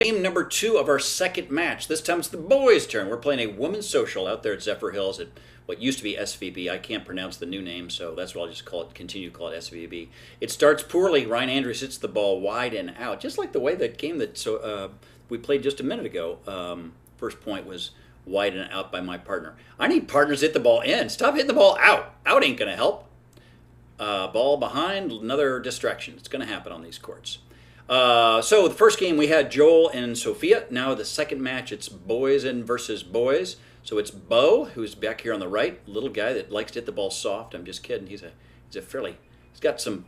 Game number 2 of our second match. This time it's the boys' turn. We're playing a women's social out there at Zephyrhills at what used to be SVB. I can't pronounce the new name, so that's what I'll just call it. Continue to call it SVB. It starts poorly. Ryan Andrews hits the ball wide and out, just like the way that game that we played just a minute ago. First point was wide and out by my partner. I need partners to hit the ball in. Stop hitting the ball out. Out ain't gonna help. Ball behind, another distraction. It's gonna happen on these courts. So the first game we had Joel and Sophia. Now the second match, it's boys versus boys. So it's Bo, who's back here on the right, little guy that likes to hit the ball soft. I'm just kidding. He's got some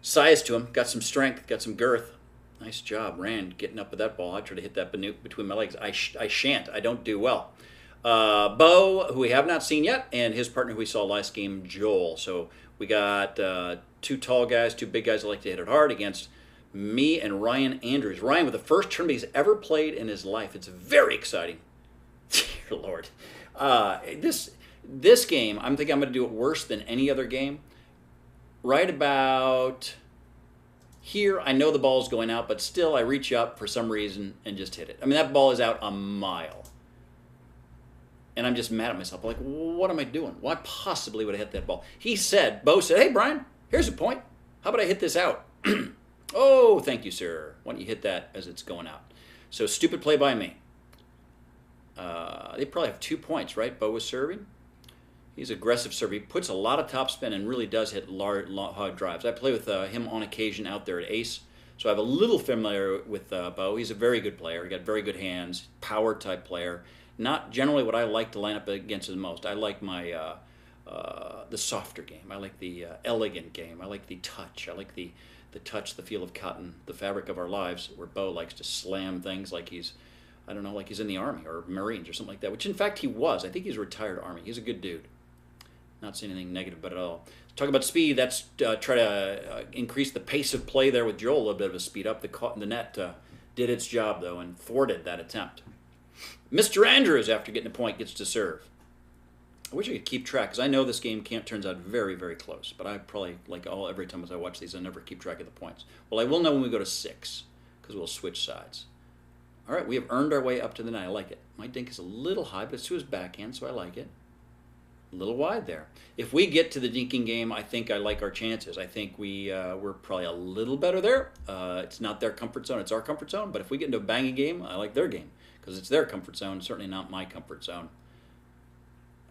size to him, got some strength, got some girth. Nice job, Rand, getting up with that ball. I try to hit that between my legs. I shan't. I don't do well. Bo, who we have not seen yet, and his partner who we saw last game, Joel. So we got two tall guys, two big guys that like to hit it hard against me and Ryan Andrews. Ryan with the first tournament he's ever played in his life. It's very exciting. Dear Lord. This game, I'm thinking I'm going to do it worse than any other game. Right about here, I know the ball's going out, but still I reach up for some reason and just hit it. I mean, that ball is out a mile. And I'm just mad at myself. Like, what am I doing? Why possibly would I hit that ball? Bo said, hey, Brian, here's a point. How about I hit this out? Oh, thank you, sir. Why don't you hit that as it's going out? So, stupid play by me. They probably have 2 points, right? Bo was serving. He's aggressive server. He puts a lot of topspin and really does hit large, hard drives. I play with him on occasion out there at Ace. So I have a little familiar with Bo. He's a very good player. He got very good hands, power type player. Not generally what I like to line up against the most. I like my the softer game. I like the elegant game. I like the touch. I like the touch, the feel of cotton, the fabric of our lives, where Bo likes to slam things like he's, I don't know, like he's in the Army or Marines or something like that, which in fact he was. I think he's a retired Army. He's a good dude. Not saying anything negative about it at all. Talk about speed. That's try to increase the pace of play there with Joel. A little bit of a speed up. The net did its job, though, and thwarted that attempt. Mr. Andrews, after getting a point, gets to serve. I wish I could keep track, because I know this game turns out very, very close. But I probably, every time as I watch these, I never keep track of the points. Well, I will know when we go to 6, because we'll switch sides. All right, we have earned our way up to the 9. I like it. My dink is a little high, but it's to his backhand, so I like it. A little wide there. If we get to the dinking game, I think I like our chances. I think we're probably a little better there. It's not their comfort zone, it's our comfort zone. But if we get into a banging game, I like their game, because it's their comfort zone, certainly not my comfort zone.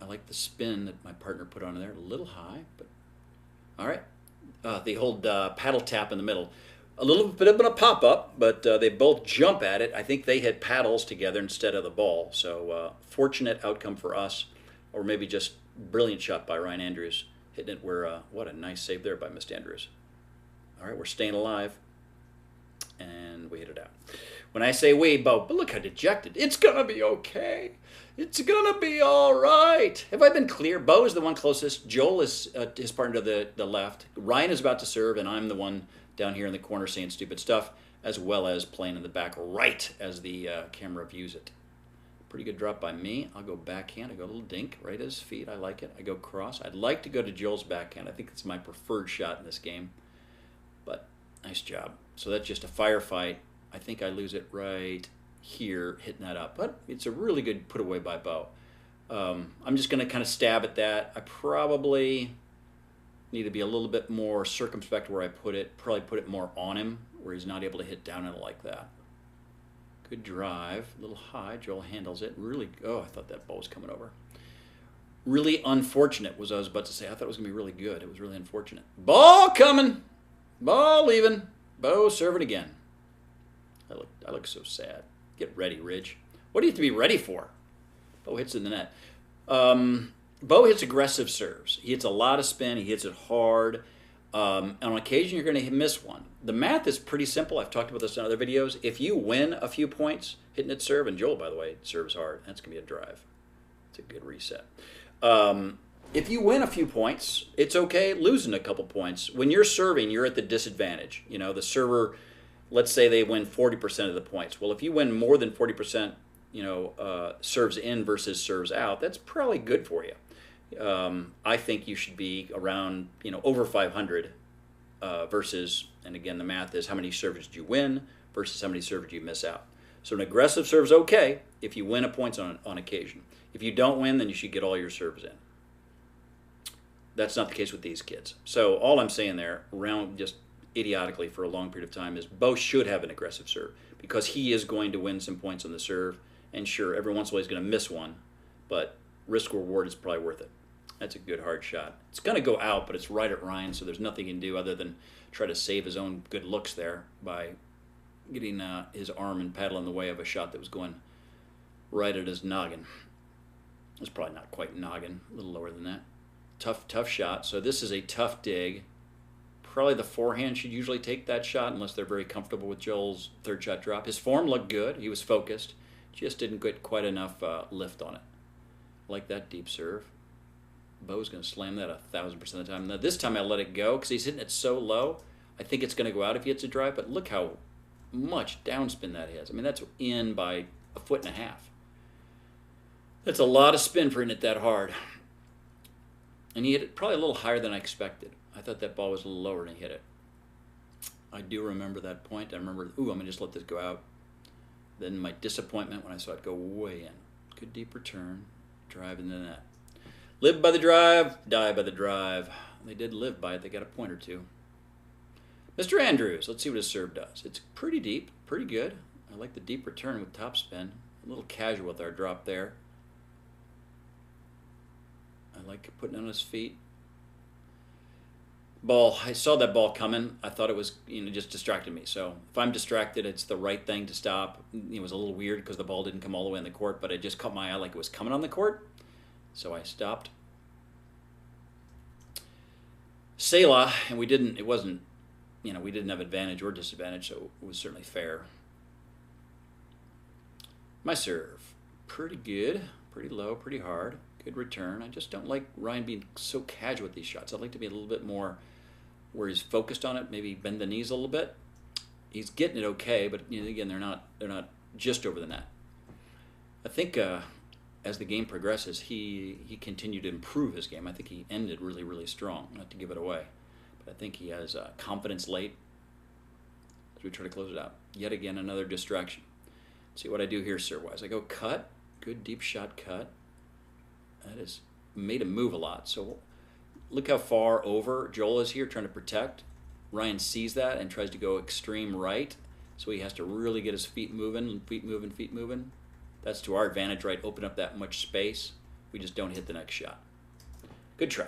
I like the spin that my partner put on there. A little high, but all right. The old paddle tap in the middle. A little bit of a pop-up, but they both jump at it. I think they hit paddles together instead of the ball. So fortunate outcome for us, or maybe just brilliant shot by Ryan Andrews, hitting it where, what a nice save there by Mr. Andrews. All right, we're staying alive, and we hit it out. When I say we, Bo, but look how dejected. It's going to be okay. It's going to be all right. Have I been clear? Bo is the one closest. Joel is his partner to the left. Ryan is about to serve, and I'm the one down here in the corner saying stupid stuff, as well as playing in the back right as the camera views it. Pretty good drop by me. I'll go backhand. I go a little dink right at his feet. I like it. I go cross. I'd like to go to Joel's backhand. I think it's my preferred shot in this game. But nice job. So that's just a firefight. I think I lose it right here, hitting that up. But it's a really good put away by Bo. I'm just going to kind of stab at that. I probably need to be a little bit more circumspect where I put it. Probably put it more on him, where he's not able to hit down it like that. Good drive, a little high. Joel handles it. Really, I thought that ball was coming over. Really unfortunate was I was about to say. I thought it was going to be really good. It was really unfortunate. Ball coming. Ball leaving. Bo serving again. I look so sad. Get ready, Ridge. What do you have to be ready for? Bo hits in the net. Bo hits aggressive serves. He hits a lot of spin. He hits it hard. And on occasion, you're going to miss one. The math is pretty simple. I've talked about this in other videos. If you win a few points hitting it serve, and Joel, by the way, serves hard, that's going to be a drive. It's a good reset. If you win a few points, it's okay losing a couple points. When you're serving, you're at the disadvantage. You know, the server, let's say they win 40% of the points. Well, if you win more than 40%, serves in versus serves out, that's probably good for you. I think you should be around, over 500 versus, and again, the math is how many serves did you win versus how many serves you miss out. So an aggressive serve's okay if you win a points on occasion. If you don't win, then you should get all your serves in. That's not the case with these kids. So all I'm saying there, around just idiotically for a long period of time, is Bo should have an aggressive serve because he is going to win some points on the serve. And sure, every once in a while he's going to miss one, but risk reward is probably worth it. That's a good hard shot. It's going to go out, but it's right at Ryan, so there's nothing he can do other than try to save his own good looks there by getting his arm and paddle in the way of a shot that was going right at his noggin. It's probably not quite noggin, a little lower than that. Tough shot. So this is a tough dig. Probably the forehand should usually take that shot unless they're very comfortable with Joel's third shot drop. His form looked good. He was focused. Just didn't get quite enough lift on it. Like that deep serve. Bo's going to slam that 1,000% of the time. Now this time I let it go because he's hitting it so low. I think it's going to go out if he hits a drive, but look how much downspin that is. I mean, that's in by 1.5 feet. That's a lot of spin for hitting it that hard. And he hit it probably a little higher than I expected. I thought that ball was a little lower and he hit it. I do remember that point. I remember, I'm going to just let this go out. Then my disappointment when I saw it go way in. Good deep return. Drive in the net. Live by the drive, die by the drive. They did live by it. They got a point or two. Mr. Andrews, let's see what his serve does. It's pretty deep, pretty good. I like the deep return with topspin. A little casual with our drop there. I like putting it on his feet. Ball, I saw that ball coming. I thought it was, just distracted me. So if I'm distracted, it's the right thing to stop. It was a little weird because the ball didn't come all the way in the court, but it just caught my eye like it was coming on the court. So I stopped. Selah, and we didn't have advantage or disadvantage, so it was certainly fair. My serve, pretty good, pretty low, pretty hard. Good return. I just don't like Ryan being so casual with these shots. I'd like to be a little bit more where he's focused on it, maybe bend the knees a little bit. He's getting it okay, but again, they're not just over the net. I think as the game progresses, he continued to improve his game. I think he ended really, really strong, not to give it away. But I think he has confidence late as we try to close it out. Yet again, another distraction. Let's see what I do here serve-wise. I go cut. Good deep shot cut. That has made him move a lot. So look how far over Joel is here trying to protect. Ryan sees that and tries to go extreme right. So he has to really get his feet moving, feet moving. That's to our advantage, right? Open up that much space. We just don't hit the next shot. Good try.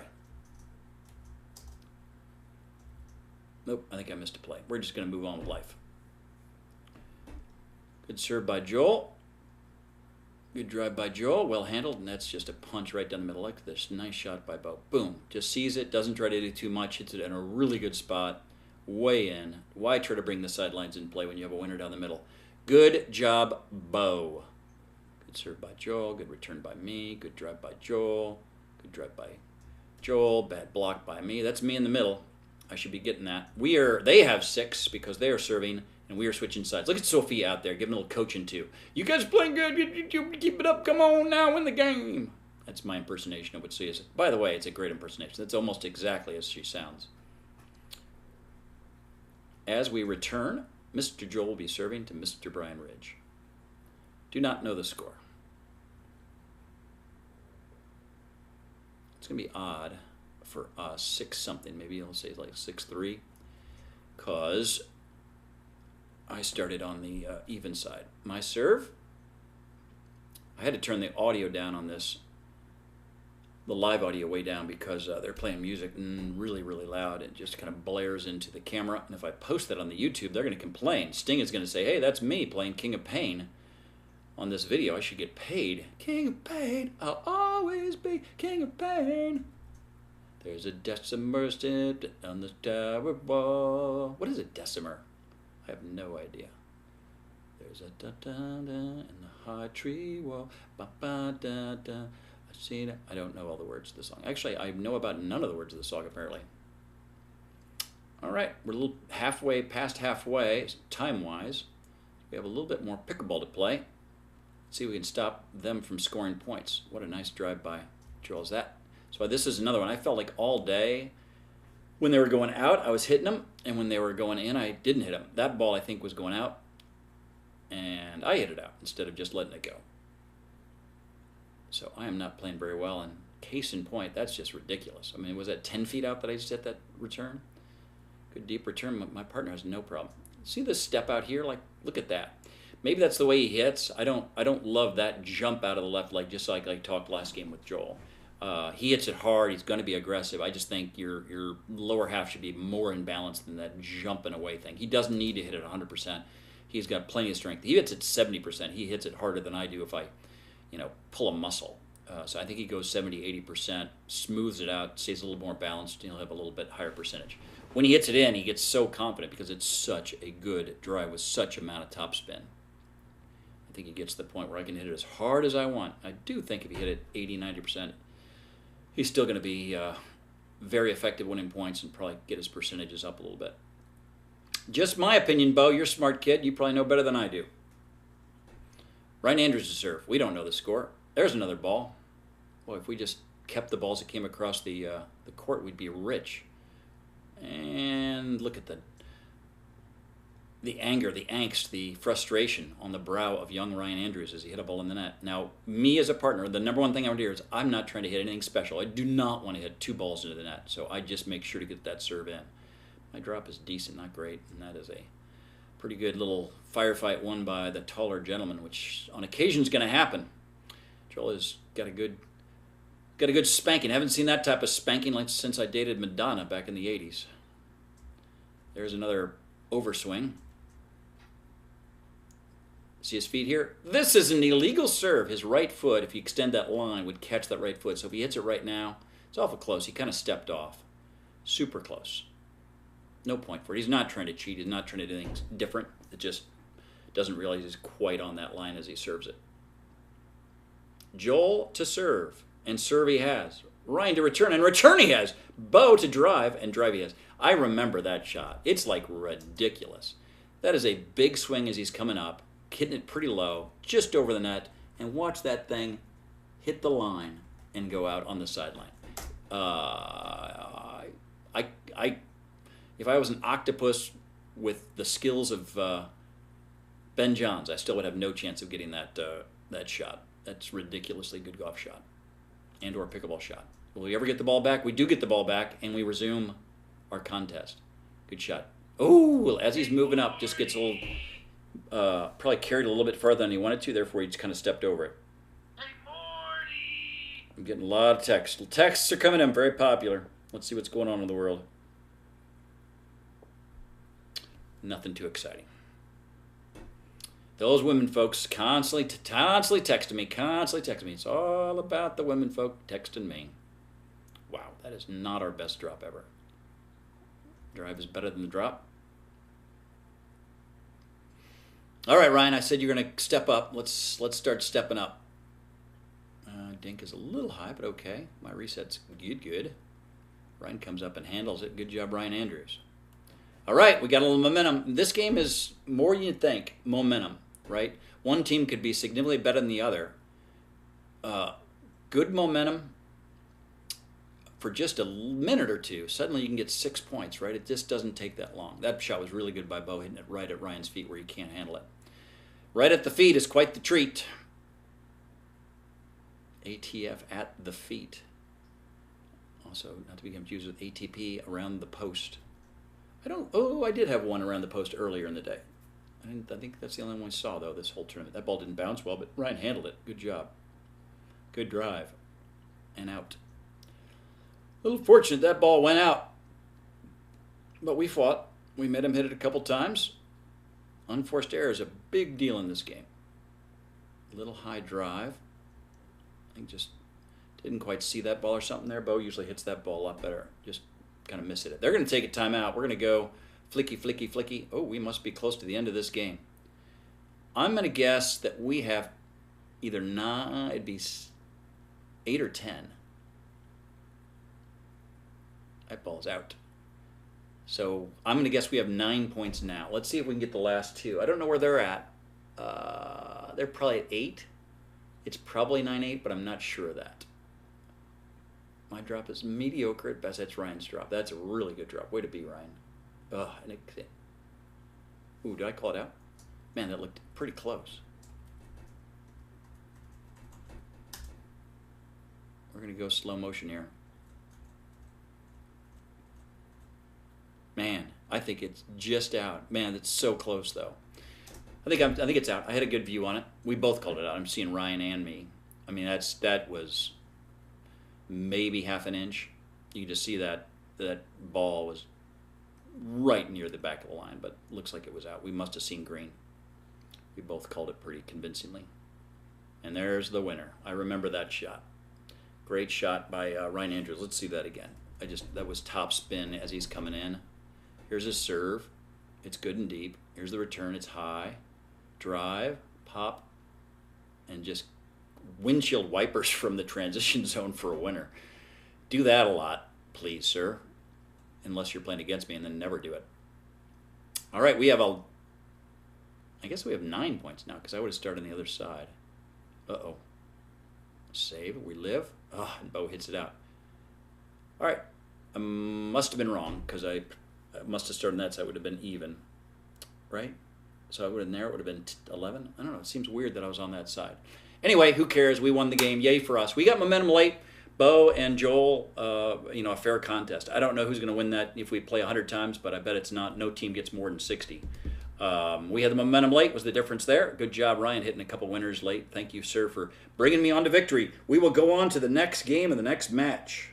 Nope, I think I missed a play. We're just going to move on with life. Good serve by Joel. Good drive by Joel, well handled, and that's just a punch right down the middle. Like this nice shot by Bo. Boom, just sees it, doesn't try to do too much, hits it in a really good spot, way in. Why try to bring the sidelines in play when you have a winner down the middle? Good job, Bo. Good serve by Joel, good return by me, good drive by Joel, good drive by Joel, bad block by me. That's me in the middle. I should be getting that. They have 6 because they are serving, and we are switching sides. Look at Sophie out there giving a little coaching too. You guys are playing good. You keep it up. Come on now, win the game. That's my impersonation of what she is. By the way, it's a great impersonation. That's almost exactly as she sounds. As we return, Mr. Joel will be serving to Mr. Brian Ridge. Do not know the score. It's going to be odd for us, 6-something. Maybe I'll say like 6-3, because I started on the even side. My serve, I had to turn the audio down on this, the live audio way down, because they're playing music really, really loud. It just kind of blares into the camera. And if I post that on the YouTube, they're going to complain. Sting is going to say, hey, that's me playing King of Pain on this video. I should get paid. King of Pain, I'll always be King of Pain. There's a decimer stepped on the tower wall. What is a decimer? I have no idea. There's a da-da-da in the high tree wall. Ba-ba-da-da. I see it. I don't know all the words of the song. Actually, I know about none of the words of the song, apparently. All right, we're a little past halfway, time-wise. We have a little bit more pickleball to play. Let's see if we can stop them from scoring points. What a nice drive by Joel. Is that? So this is another one. I felt like all day when they were going out, I was hitting them, and when they were going in, I didn't hit them. That ball, I think, was going out. backhand. I hit it out instead of just letting it go. So I am not playing very well, and case in point, that's just ridiculous. I mean, was that 10 feet out that I just hit that return? Good deep return. My partner has no problem. See this step out here? Like, look at that. Maybe that's the way he hits. I don't love that jump out of the left leg, just like I talked last game with Joel. He hits it hard. He's going to be aggressive. I just think your lower half should be more in balance than that jumping away thing. He doesn't need to hit it 100%. He's got plenty of strength. He hits it 70%. He hits it harder than I do if I, pull a muscle. So I think he goes 70, 80%, smooths it out, stays a little more balanced, and he'll have a little bit higher percentage. When he hits it in, he gets so confident because it's such a good drive with such amount of topspin. I think he gets to the point where I can hit it as hard as I want. I do think if he hit it 80, 90%, he's still going to be very effective winning points and probably get his percentages up a little bit. Just my opinion, Bo. You're a smart kid. You probably know better than I do. Ryan Andrews to serve. We don't know the score. There's another ball. Boy, if we just kept the balls that came across the court, we'd be rich. And look at the anger, the angst, the frustration on the brow of young Ryan Andrews as he hit a ball in the net. Now, me as a partner, the number one thing I want to hear is I'm not trying to hit anything special. I do not want to hit 2 balls into the net, so I just make sure to get that serve in. My drop is decent, not great, and that is a pretty good little firefight won by the taller gentleman, which on occasion is going to happen. Joel has got a good spanking. I haven't seen that type of spanking like since I dated Madonna back in the 80s. There's another overswing. See his feet here? This is an illegal serve. His right foot, if you extend that line, would catch that right foot. So if he hits it right now, it's awful close. He kind of stepped off. Super close. No point for it. He's not trying to cheat. He's not trying to do anything different. It just doesn't realize he's quite on that line as he serves it. Joel to serve. And serve he has. Ryan to return, and return he has. Bo to drive, and drive he has. I remember that shot. It's like ridiculous. That is a big swing as he's coming up, hitting it pretty low, just over the net, and watch that thing hit the line and go out on the sideline. If I was an octopus with the skills of Ben Johns, I still would have no chance of getting that shot. That's ridiculously good golf shot. And or pickleball shot. Will we ever get the ball back? We do get the ball back, and we resume our contest. Good shot. Oh, as he's moving up, just gets a little, probably carried a little bit farther than he wanted to, therefore he just kind of stepped over it. I'm getting a lot of texts. Texts are coming in, very popular. Let's see what's going on in the world. Nothing too exciting. Those women folks constantly texting me, It's all about the women folk texting me. Wow, that is not our best drop ever. Drive is better than the drop. All right, Ryan, I said you're going to step up. Let's start stepping up. Dink is a little high, but okay. My reset's good. Ryan comes up and handles it. Good job, Ryan Andrews. All right, we got a little momentum. This game is more than you think momentum, right? One team could be significantly better than the other. Good momentum for just a minute or two. Suddenly you can get 6 points, right? It just doesn't take that long. That shot was really good by Bo, hitting it right at Ryan's feet where he can't handle it. Right at the feet is quite the treat. ATF at the feet. Also, not to be confused with ATP around the post. I did have one around the post earlier in the day. I think that's the only one I saw, though, this whole tournament. That ball didn't bounce well, but Ryan handled it. Good job. Good drive. And out. A little fortunate that ball went out. But we fought. We made him hit it a couple times. Unforced error is a big deal in this game. A little high drive. I think just didn't quite see that ball or something there. Bo usually hits that ball a lot better. Just kind of missed it. They're going to take a timeout. We're going to go flicky. Oh, we must be close to the end of this game. I'm going to guess that we have either 9, it'd be 8 or 10. That ball's out. So I'm going to guess we have 9 points now. Let's see if we can get the last 2. I don't know where they're at. They're probably at 8. It's probably 9-8, but I'm not sure of that. My drop is mediocre at best. That's Ryan's drop. That's a really good drop. Way to be, Ryan. Ooh, did I call it out? Man, that looked pretty close. We're going to go slow motion here. Man, I think it's just out. Man, it's so close though. I think it's out. I had a good view on it. We both called it out. I'm seeing Ryan and me. I mean, that was maybe half an inch. You can just see that ball was right near the back of the line, but looks like it was out. We must have seen green. We both called it pretty convincingly. And there's the winner. I remember that shot. Great shot by Ryan Andrews. Let's see that again. That was top spin as he's coming in. Here's his serve. It's good and deep. Here's the return. It's high. Drive, pop, and just windshield wipers from the transition zone for a winner. Do that a lot, please, sir. Unless you're playing against me, and then never do it. All right, I guess we have 9 points now, because I would have started on the other side. Uh-oh. Save, we live. Oh, and Bo hits it out. All right, I must have been wrong, because I must have started on that side. Would have been even, right? So I would have been there. It would have been 11. I don't know. It seems weird that I was on that side. Anyway, who cares? We won the game. Yay for us. We got momentum late. Bo and Joel, a fair contest. I don't know who's going to win that if we play 100 times, but I bet it's not. No team gets more than 60. We had the momentum late. Was the difference there? Good job, Ryan, hitting a couple winners late. Thank you, sir, for bringing me on to victory. We will go on to the next game and the next match.